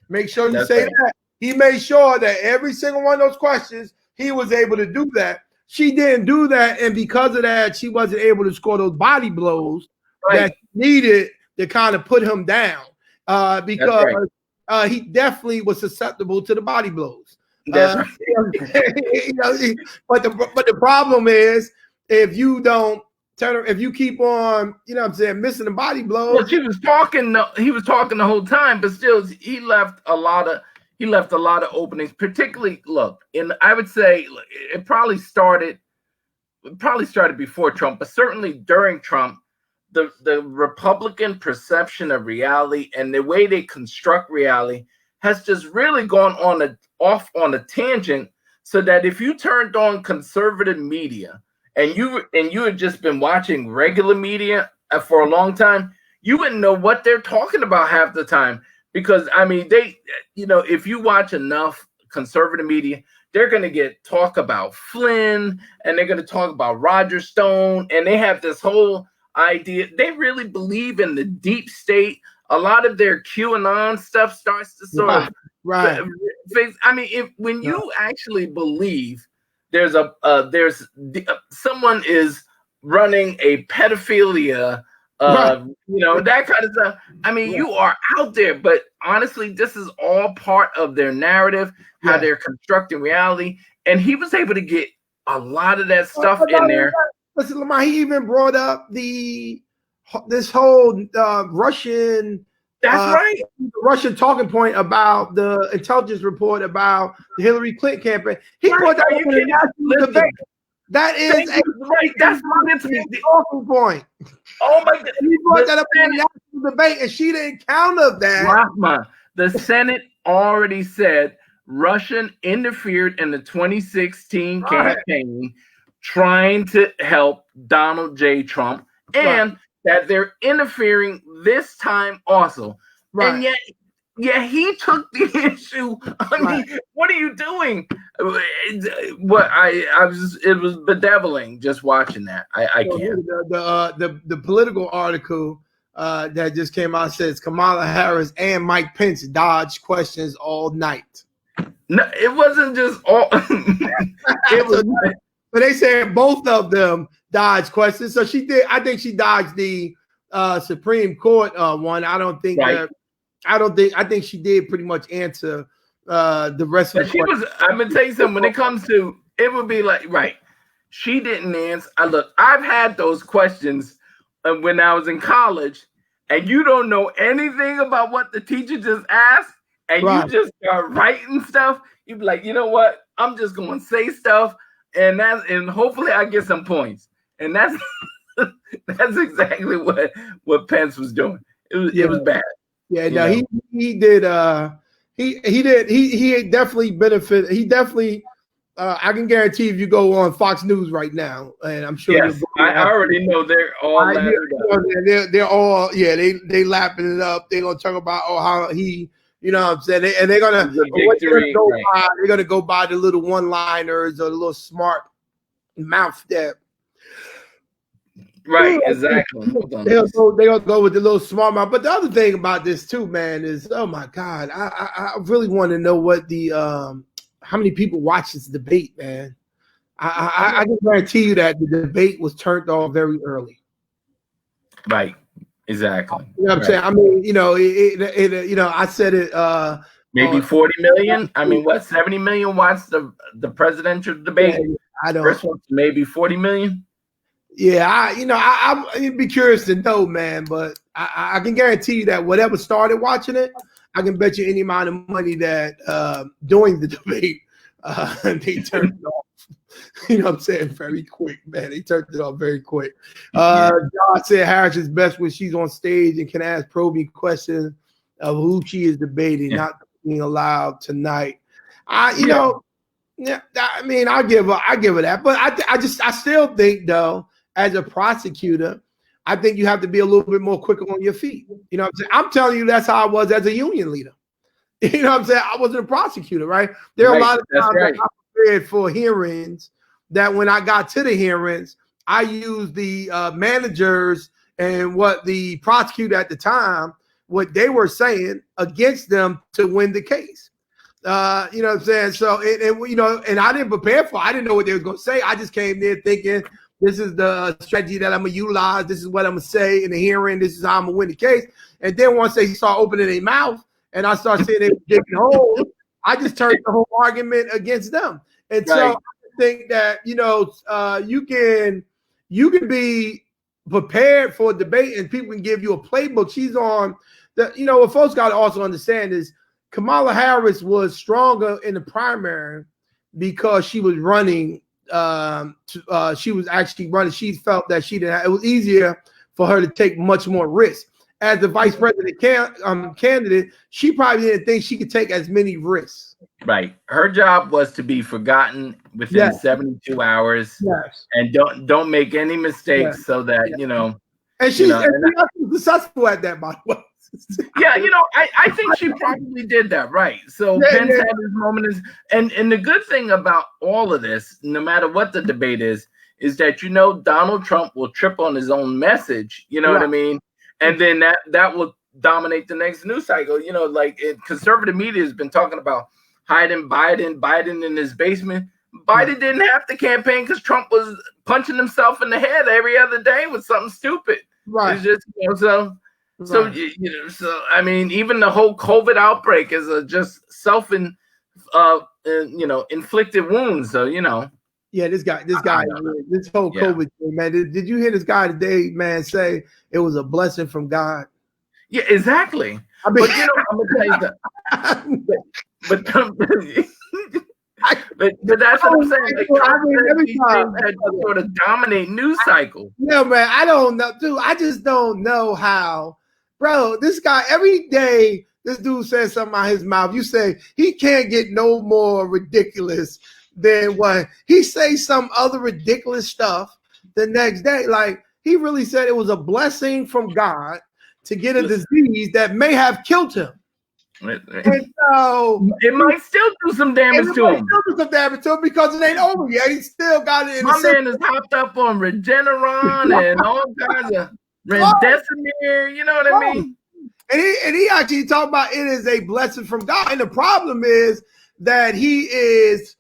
Make sure you say that." He made sure that every single one of those questions, he was able to do that. she didn't do that, and because of that, she wasn't able to score those body blows that she needed to kind of put him down. Because he definitely was susceptible to the body blows. That's right. But the problem is if you don't if you keep on, missing the body blows. Well, he was talking the whole time, but still he left a lot of openings, particularly I would say it probably started before Trump, but certainly during Trump, the Republican perception of reality and the way they construct reality has just really gone off on a tangent, so that if you turned on conservative media and you had just been watching regular media for a long time, you wouldn't know what they're talking about half the time, because if you watch enough conservative media, they're going to talk about Flynn, and they're going to talk about Roger Stone, and they have this whole idea. They really believe in the deep state. A lot of their QAnon stuff starts to sort of when you actually believe someone is running a pedophilia, that kind of stuff. You are out there, but honestly, this is all part of their narrative, how they're constructing reality. And he was able to get a lot of that stuff in there. Listen, Lamar, he even brought up this whole Russian. That's right. The Russian talking point about the intelligence report about the Hillary Clinton campaign. He brought that up in a national debate. That is right. That's the talking point. Oh my God! He brought that up in a national debate, and she didn't counter that. Rahma, the Senate already said Russia interfered in the 2016 campaign, trying to help Donald J. Trump, and that they're interfering this time also. Right. And yet he took the issue. What are you doing? It was bedeviling just watching that. I can't. The political article that just came out says Kamala Harris and Mike Pence dodged questions all night. No, it wasn't just all. It was. But they said both of them dodged questions. So she did. I think she dodged the Supreme Court one. I think she did pretty much answer the rest of the questions. I'm gonna tell you something. When it comes to it, would be like she didn't answer. I've had those questions when I was in college, and you don't know anything about what the teacher just asked, and you just start writing stuff. You'd be like, you know what? I'm just gonna say stuff. And hopefully I get some points. And that's exactly what Pence was doing. It was bad. Yeah, no, he did he definitely benefited. He definitely I can guarantee if you go on Fox News right now, and I'm sure I already know they're all they're all they lapping it up. They're gonna talk about how he. You know what I'm saying? And they're gonna go by the little one-liners or the little smart mouth that. Right, exactly. They'll go with the little smart mouth. But the other thing about this too, man, is oh my God, I really want to know what the how many people watch this debate, man. I can guarantee you that the debate was turned off very early. Right. Exactly. You know what I'm saying? I mean, I said it. Maybe 40 million. I mean, 70 million watched the presidential debate. Yeah, I don't. First one, maybe 40 million. Yeah, I'd be curious to know, man. But I can guarantee you that whatever started watching it, I can bet you any amount of money that during the debate, they turned it off. You know what I'm saying? Very quick, man. They turned it off very quick. John said Harris is best when she's on stage and can ask probing questions of who she is debating, not being allowed tonight. I mean, I give her that. But I still think though, as a prosecutor, I think you have to be a little bit more quicker on your feet. You know what I'm saying? I'm telling you, that's how I was as a union leader. You know what I'm saying? I wasn't a prosecutor, right? There are a lot of times I prepared for hearings that when I got to the hearings, I used the managers and what the prosecutor at the time, what they were saying against them to win the case. You know what I'm saying? So and I didn't prepare for it. I didn't know what they were gonna say. I just came there thinking this is the strategy that I'm gonna utilize, this is what I'm gonna say in the hearing, this is how I'm gonna win the case. And then once they start opening their mouth and I start seeing they were digging holes, I just turned the whole argument against them. And so I think that you can be prepared for a debate and people can give you a playbook. She's on what folks got to also understand is Kamala Harris was stronger in the primary because she was running. She was actually running. She felt that she didn't. It was easier for her to take much more risk. As the vice president candidate, she probably didn't think she could take as many risks. Right. Her job was to be forgotten within 72 hours, and don't make any mistakes, so that And she's successful at that, by the way. Yeah, I think she probably did that, right? So Pence had his moment, and the good thing about all of this, no matter what the debate is that Donald Trump will trip on his own message. You know what I mean? And then that will dominate the next news cycle. Conservative media has been talking about hiding Biden in his basement. Biden didn't have to campaign because Trump was punching himself in the head every other day with something stupid. Right. It's just So I mean, even the whole COVID outbreak is just inflicted wounds. So Yeah, this whole COVID thing, man. Did you hear this guy today, man, say it was a blessing from God? Yeah, exactly. I mean, but I'm gonna tell you that. But that's what I'm saying. Like, every time that sort of dominate news cycle. Yeah, man. I don't know, dude. I just don't know how, bro. This guy every day. This dude says something out his mouth. You say he can't get no more ridiculous than what he say. Some other ridiculous stuff the next day. Like he really said it was a blessing from God to get a disease that may have killed him. And so it might still do some damage to him. Because it ain't over yet. He still got it in my man is hopped up on Regeneron and all kinds of Remdesivir. You know what I mean? And he actually talked about it as a blessing from God. And the problem is that he is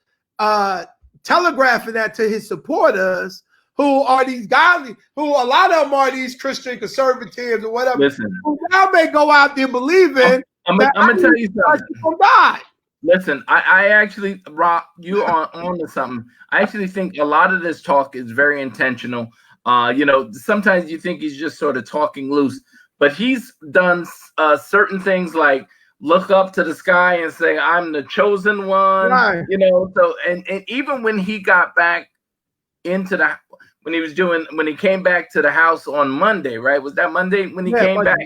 telegraphing that to his supporters, who are these godly, who a lot of them are these Christian conservatives or whatever. Listen, who now may go out there believing. I'm gonna tell you something. From God. Listen, I actually, Rob, you are on to something. I actually think a lot of this talk is very intentional. Sometimes you think he's just sort of talking loose, but he's done certain things like look up to the sky and say, "I'm the chosen one." Right. So and even when he got back into when he came back to the house on Monday, right? Was that Monday when he came back?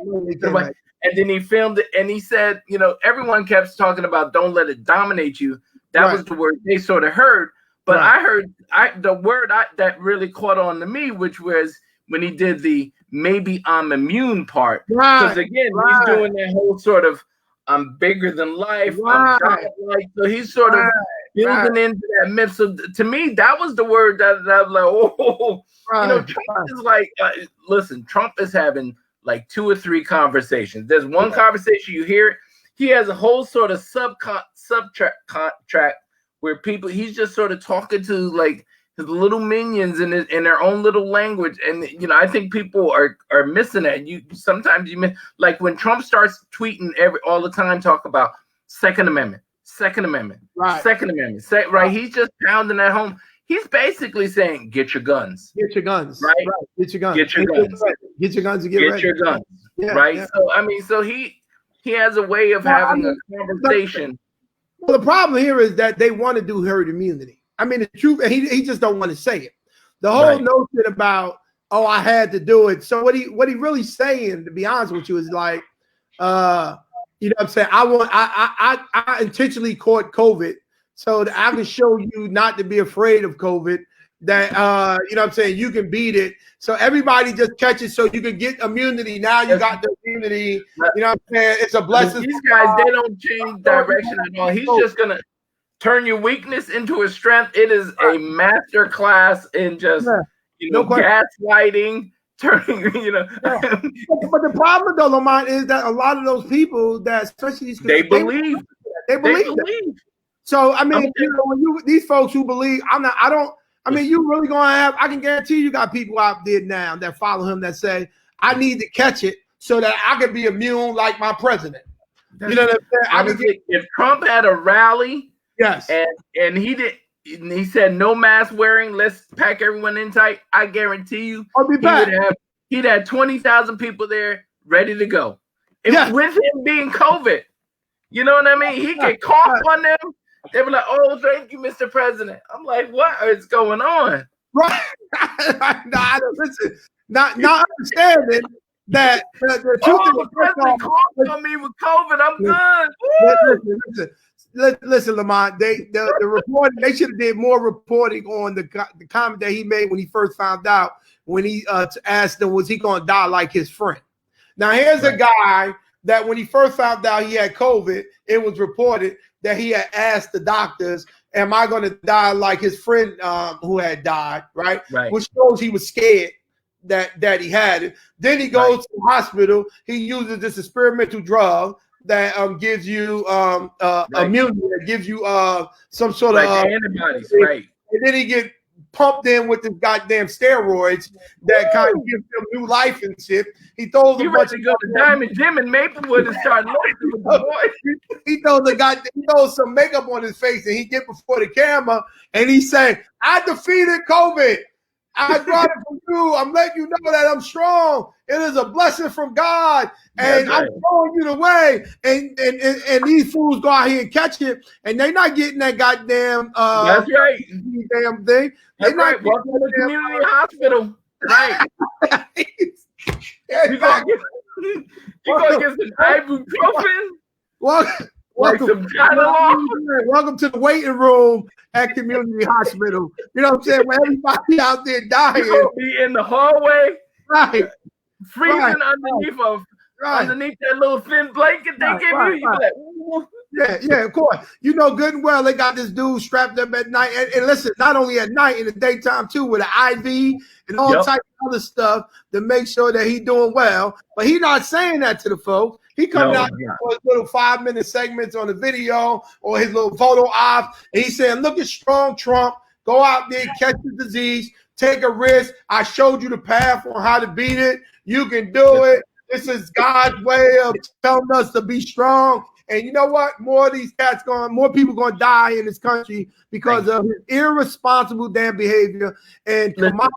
And then he filmed it, and he said, everyone kept talking about don't let it dominate you. That was the word they sort of heard. But I heard the word that really caught on to me, which was when he did the maybe I'm immune part. Because again, he's doing that whole sort of I'm bigger than life. I'm God-like. So he's sort of building into that myth. So to me, that was the word that I was like, Trump is like, listen, Trump is having like 2 or 3 conversations. There's one conversation you hear. He has a whole sort of subtrack where he's just sort of talking to like his little minions in their own little language. And I think people are missing that. Sometimes you miss, like when Trump starts tweeting all the time, talk about Second Amendment, Second Amendment, Second Amendment. He's just pounding that home. He's basically saying, get your guns. Get your guns. Right? Get your guns. Get your guns. Get your guns and get ready. Your guns. Yeah, right? Yeah. So, I mean, he has a way of having a conversation. Well, the problem here is that they want to do herd immunity. I mean, the truth, he just don't want to say it. The whole notion about, I had to do it. So what he really saying, to be honest with you, is like, you know what I'm saying? I intentionally caught COVID so that I can show you not to be afraid of COVID, that, you know what I'm saying, you can beat it. So everybody just catches so you can get immunity. Now you got the immunity. You know what I'm saying? It's a blessing. These guys, they don't change direction at all. He's just going to turn your weakness into a strength. It is a master class in just, gaslighting, turning, But the problem, though, Lamont, is that a lot of those people that, especially these, they believe. They believe that. So I mean, these folks who believe, you really gonna have, I can guarantee you got people out there now that follow him that say, I need to catch it so that I can be immune like my president. You know what I'm saying? If Trump had a rally, yes, and he said no mask wearing, let's pack everyone in tight, I guarantee you he'd have 20,000 people there ready to go. With him being COVID, you know what I mean? He could cough on them. They were like, "Oh, thank you, Mr. President." I'm like, "What is going on?" Right? Listen, not understanding that the president coughed on me with COVID. I'm good. Listen, Lamont. The reporting. They should have did more reporting on the comment that he made when he first found out. When he asked him, was he going to die like his friend? Now here's a guy that when he first found out he had COVID, it was reported that he had asked the doctors, am I going to die like his friend who had died, right? Which shows he was scared that he had it. Then he goes to the hospital. He uses this experimental drug that gives you immunity, that gives you some sort of antibodies, right? And then he get pumped in with this goddamn steroids that kind of gives him new life and shit. He throws a bunch of go to Diamond Jim in Maplewood and start looking with the boy. He throws some makeup on his face and he get before the camera and he say, I defeated COVID. I brought it from you. I'm letting you know that I'm strong. It is a blessing from God. And I'm showing you the way. And these fools go out here and catch it. And they're not getting that goddamn that's right. Damn thing. That's right. Welcome to the community hospital. Right. You gonna get some ibuprofen? Welcome to the waiting room at community hospital. You know what I'm saying? Where everybody out there dying. You'll be in the hallway, right? Freezing underneath that little thin blanket they give you. You're like, ooh. Yeah, of course. You know good and well they got this dude strapped up at night. And listen, not only at night, in the daytime too, with an IV and all types of other stuff to make sure that he's doing well. But he's not saying that to the folks. He coming out for his little 5-minute segments on the video or his little photo op. And he's saying, look at strong Trump. Go out there, catch the disease, take a risk. I showed you the path on how to beat it. You can do it. This is God's way of telling us to be strong. And you know what? More of these cats more people going to die in this country because of his irresponsible damn behavior. And Kamala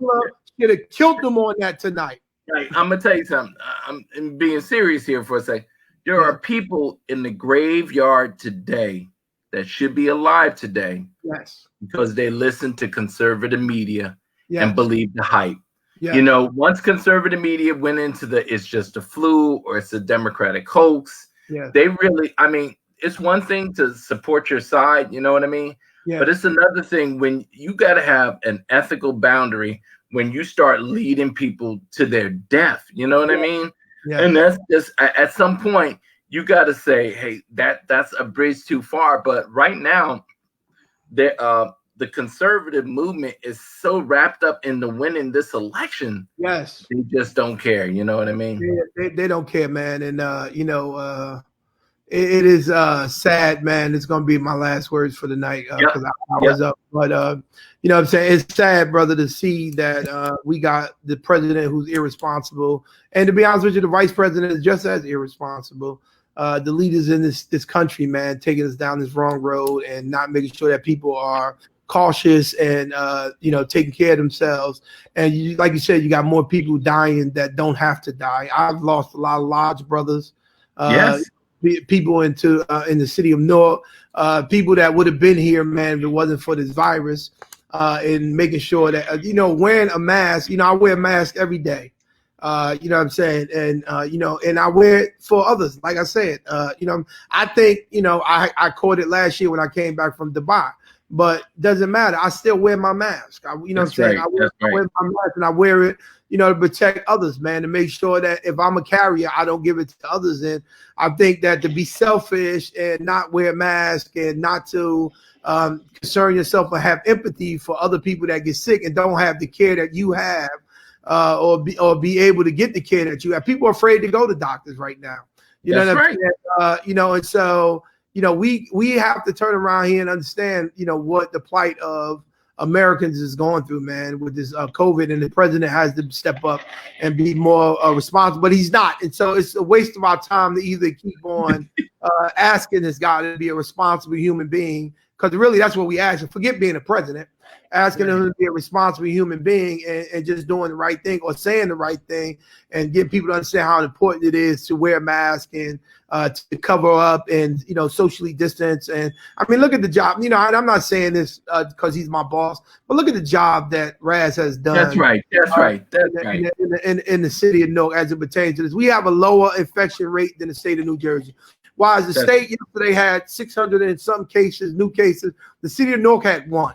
should have killed them on that tonight. Right. I'm going to tell you something. I'm being serious here for a second. There are people in the graveyard today that should be alive today. Yes. Because they listen to conservative media and believe the hype. Yes. You know, once conservative media went into it's just a flu or it's a Democratic hoax, they really, I mean, it's one thing to support your side, you know what I mean? Yeah. But it's another thing when you got to have an ethical boundary when you start leading people to their death, you know what I mean? Yeah. And that's just at some point you got to say, hey, that's a bridge too far. But right now, the conservative movement is so wrapped up into winning this election. Yes, they just don't care. You know what I mean? They don't care, man. And it is sad, man. It's gonna be my last words for the night because I was up. But you know what I'm saying? It's sad, brother, to see that we got the president who's irresponsible. And to be honest with you, the vice president is just as irresponsible. The leaders in this country, man, taking us down this wrong road and not making sure that people are cautious and taking care of themselves. And like you said, you got more people dying that don't have to die. I've lost a lot of Lodge brothers. People in the city of Newark, people that would have been here, man, if it wasn't for this virus, and making sure that wearing a mask. I wear a mask every day. You know what I'm saying? And and I wear it for others. Like I said, I think I caught it last year when I came back from Dubai. But doesn't matter. I still wear my mask. I wear my mask and I wear it, to protect others, man, to make sure that if I'm a carrier, I don't give it to others. And I think that to be selfish and not wear a mask and not to concern yourself or have empathy for other people that get sick and don't have the care that you have, or be able to get the care that you have. People are afraid to go to doctors right now. You know what I'm saying? And so we have to turn around here and understand, what the plight of Americans is going through, man, with this COVID, and the president has to step up and be more responsible, but he's not. And so it's a waste of our time to either keep on asking this guy to be a responsible human being, because really that's what we ask. Forget being a president, asking him to be a responsible human being and just doing the right thing or saying the right thing and getting people to understand how important it is to wear a mask and to cover up and, socially distance. And I mean, look at the job, and I'm not saying this because he's my boss, but look at the job that Raz has done. That's right. In the city of Newark as it pertains to this. We have a lower infection rate than the state of New Jersey. While the state yesterday had 600 and some cases, new cases, the city of Newark had one.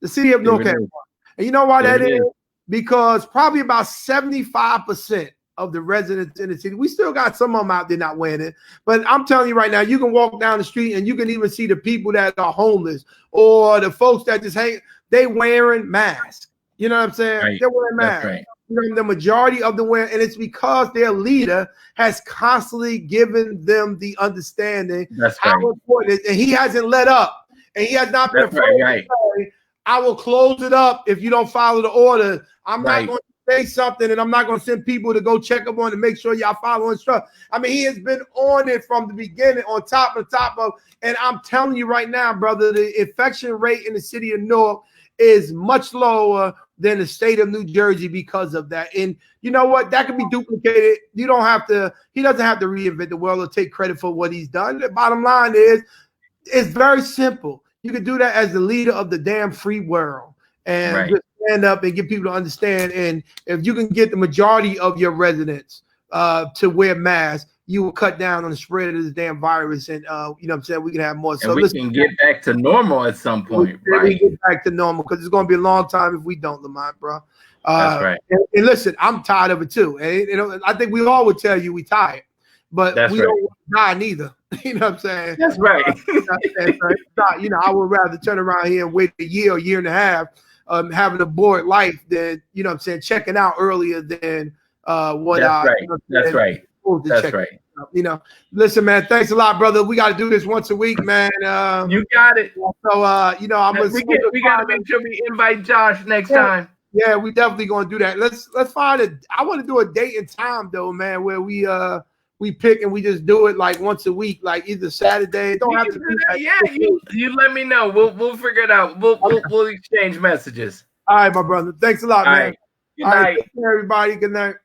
The city of Newark had one. And you know why that is? Because probably about 75% of the residents in the city, we still got some of them out there not wearing it. But I'm telling you right now, you can walk down the street and you can even see the people that are homeless or the folks that just hang, they wearing masks. You know what I'm saying? Right. They're wearing masks. Right. The majority of them wear, and it's because their leader has constantly given them the understanding how important it is, and he hasn't let up, and he has not been afraid to say, I will close it up if you don't follow the order. I'm not going to say something, and I'm not going to send people to go check up on to make sure y'all follow instructions. I mean, he has been on it from the beginning, on top of, and I'm telling you right now, brother, the infection rate in the city of Newark is much lower than the state of New Jersey because of that. And you know what? That can be duplicated. He doesn't have to reinvent the world or take credit for what he's done. The bottom line is, it's very simple. You can do that as the leader of the damn free world and just stand up and get people to understand. And if you can get the majority of your residents to wear masks, you will cut down on the spread of this damn virus. And we can have more. And so we can get back to normal at some point, We get back to normal, because it's going to be a long time if we don't, Lamont, bro. That's right. And listen, I'm tired of it too. And I think we all would tell you we tired, but we don't want to die neither. You know what I'm saying? That's right. I would rather turn around here and wait a year and a half, having a bored life than, checking out earlier than what That's right. That's right. Listen, man, thanks a lot, brother. We got to do this once a week, man. You got it. So, we got to make sure we invite Josh next time. Yeah, we definitely going to do that. Let's find I want to do a date and time though, man, where we pick and we just do it like once a week, like either Saturday. It don't have to be. You let me know. We'll figure it out. We'll exchange messages. All right, my brother. Thanks a lot, man. Good night. Everybody. Good night.